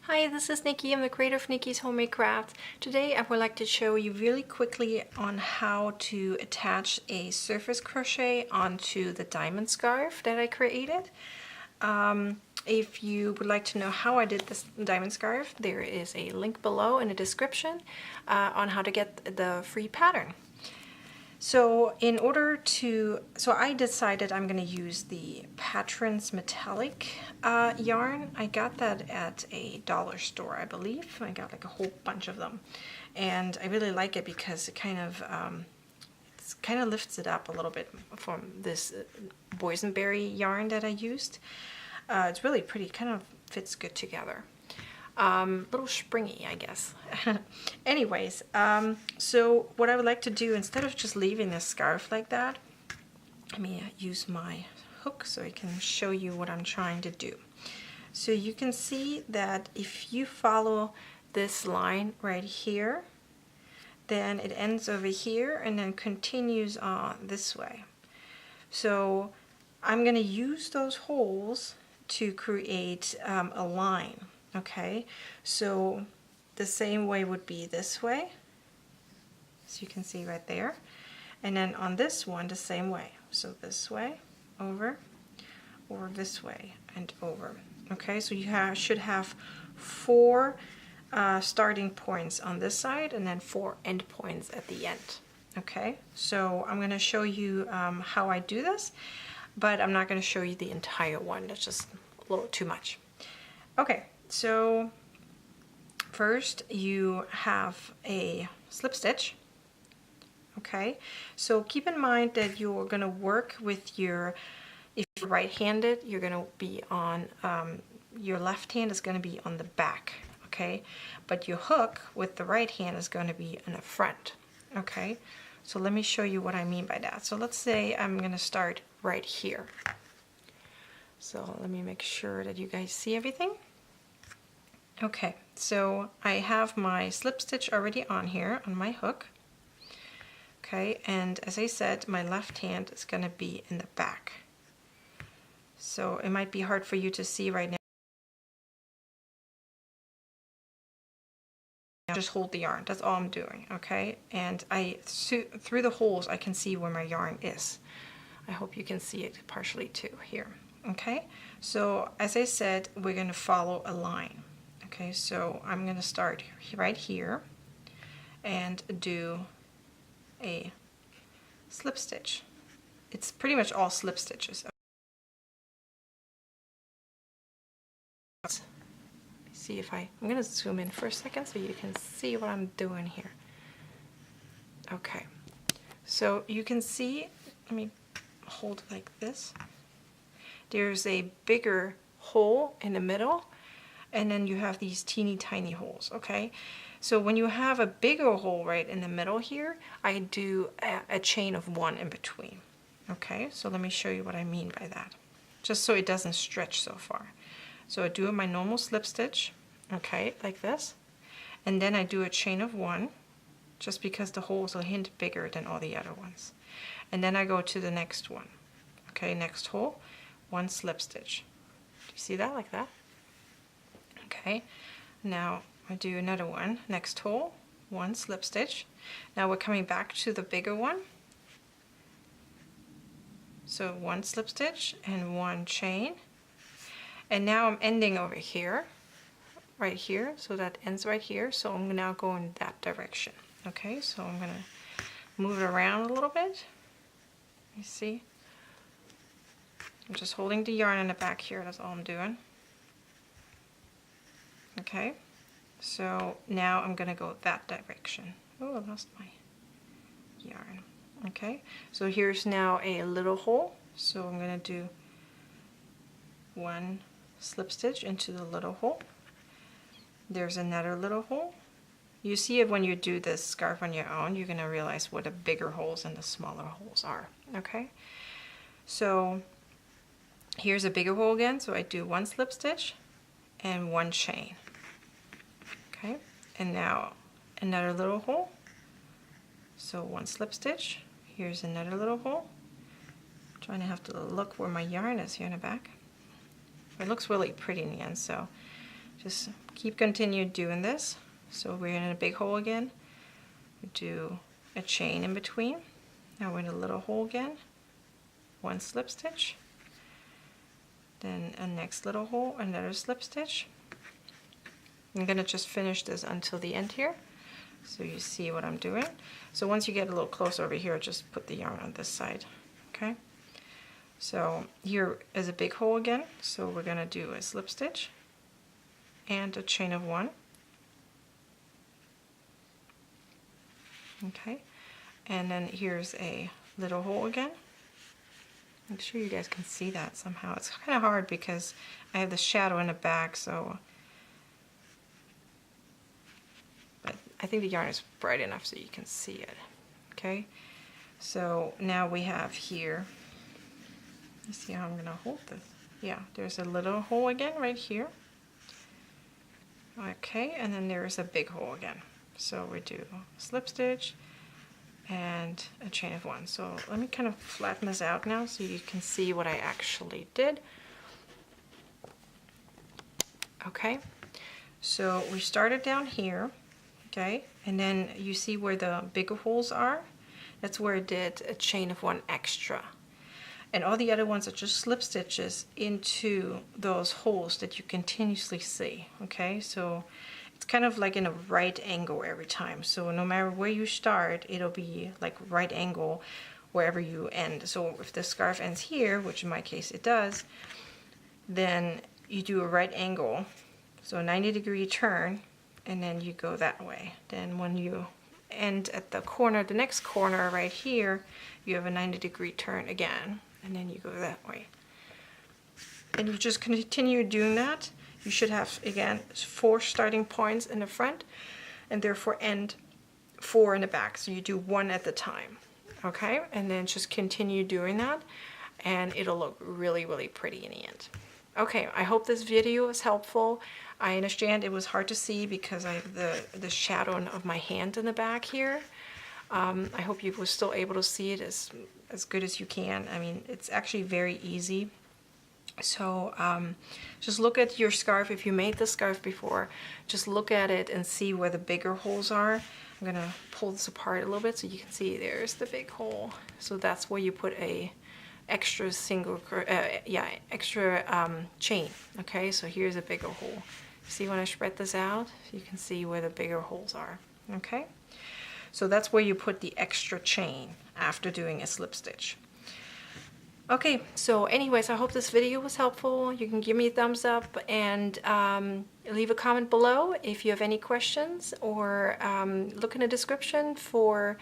Hi, this is Nikki. I'm the creator of Nicki's Homemade Crafts. Today I would like to show you really quickly on how to attach a surface crochet onto the diamond scarf that I created. If you would like to know how I did this diamond scarf, there is a link below in the description on how to get the free pattern. So I decided I'm going to use the Patrons Metallic yarn. I got that at a dollar store, I believe. I got like a whole bunch of them. And I really like it because it kind of lifts it up a little bit from this boysenberry yarn that I used. It's really pretty, kind of fits good together. Little springy, I guess. Anyways, so what I would like to do, instead of just leaving this scarf like that, let me use my hook so I can show you what I'm trying to do. So you can see that if you follow this line right here, then it ends over here and then continues on this way. So I'm going to use those holes to create a line. Okay, so the same way would be this way, so you can see right there, and then on this one the same way, so this way, over, or this way and over. Okay, so you should have 4 starting points on this side and then 4 end points at the end. Okay, so I'm going to show you how I do this, but I'm not going to show you the entire one. That's just a little too much. Okay. So first you have a slip stitch. Okay, so keep in mind that you're going to work with your, if you're right-handed, you're going to be on, your left hand is going to be on the back, okay, but your hook with the right hand is going to be in the front. Okay, so let me show you what I mean by that. So let's say I'm going to start right here. So let me make sure that you guys see everything. Okay, so I have my slip stitch already on here on my hook. Okay, and as I said, my left hand is going to be in the back. So it might be hard for you to see right now. Just hold the yarn, that's all I'm doing, okay? And through the holes I can see where my yarn is. I hope you can see it partially too here. Okay, so as I said, we're going to follow a line. Okay, so I'm going to start right here and do a slip stitch. It's pretty much all slip stitches. See if I'm going to zoom in for a second so you can see what I'm doing here. Okay, so you can see, let me hold it like this. There's a bigger hole in the middle, and then you have these teeny tiny holes. Okay, so when you have a bigger hole right in the middle here, I do a chain of 1 in between. Okay, so let me show you what I mean by that, just so it doesn't stretch so far. So I do my normal slip stitch, okay, like this, and then I do a chain of 1, just because the holes are a hint bigger than all the other ones, and then I go to the next one. Okay, next hole, 1 slip stitch. Do you see that, like that? Okay, now I do another one, next hole, 1 slip stitch. Now we're coming back to the bigger one. So 1 slip stitch and 1 chain. And now I'm ending over here, right here, so that ends right here. So I'm now going that direction. Okay, so I'm going to move it around a little bit. You see? I'm just holding the yarn in the back here, that's all I'm doing. Okay, so now I'm going to go that direction. Oh, I lost my yarn. Okay, so here's now a little hole. So I'm going to do 1 slip stitch into the little hole. There's another little hole. You see it when you do this scarf on your own, you're going to realize what the bigger holes and the smaller holes are. Okay, so here's a bigger hole again. So I do 1 slip stitch and 1 chain. Okay, and now another little hole. So 1 slip stitch. Here's another little hole. I'm trying to have to look where my yarn is here in the back. It looks really pretty in the end, so just continue doing this. So we're in a big hole again. We do a chain in between. Now we're in a little hole again. One slip stitch. Then a next little hole, another slip stitch. I'm gonna just finish this until the end here, so you see what I'm doing. So once you get a little closer over here, just put the yarn on this side, okay? So here is a big hole again, so we're gonna do a slip stitch and a chain of one. Okay, and then here's a little hole again. Make sure you guys can see that somehow. It's kind of hard because I have the shadow in the back, so but I think the yarn is bright enough so you can see it. Okay, so now we have here, let's see how I'm gonna hold this. Yeah, there's a little hole again right here. Okay, and then there's a big hole again. So we do a slip stitch and a chain of one. So let me kind of flatten this out now so you can see what I actually did. Okay, so we started down here, okay, and then you see where the bigger holes are? That's where I did a chain of one extra. And all the other ones are just slip stitches into those holes that you continuously see, okay? So it's kind of like in a right angle every time. So no matter where you start, it'll be like right angle wherever you end. So if the scarf ends here, which in my case it does, then you do a right angle, so a 90-degree turn, and then you go that way. Then when you end at the corner, the next corner right here, you have a 90-degree turn again, and then you go that way. And you just continue doing that. You should have, again, 4 starting points in the front, and therefore end 4 in the back. So you do 1 at the time, okay? And then just continue doing that, and it'll look really, really pretty in the end. Okay, I hope this video was helpful. I understand it was hard to see because I have the shadow of my hand in the back here. I hope you were still able to see it as good as you can. I mean, it's actually very easy. So just look at your scarf. If you made the scarf before, just look at it and see where the bigger holes are. I'm gonna pull this apart a little bit so you can see there's the big hole. So that's where you put a extra single, extra chain. Okay, so here's a bigger hole. See when I spread this out, you can see where the bigger holes are. Okay, so that's where you put the extra chain after doing a slip stitch. Okay, so anyways, I hope this video was helpful. You can give me a thumbs up and leave a comment below if you have any questions, or look in the description for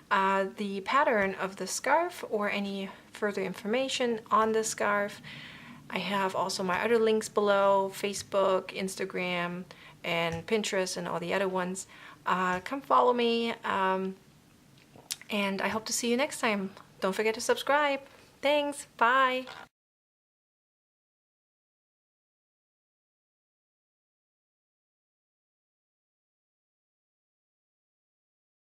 the pattern of the scarf or any further information on the scarf. I have also my other links below, Facebook, Instagram, and Pinterest, and all the other ones. Come follow me, and I hope to see you next time. Don't forget to subscribe. Thanks. Bye.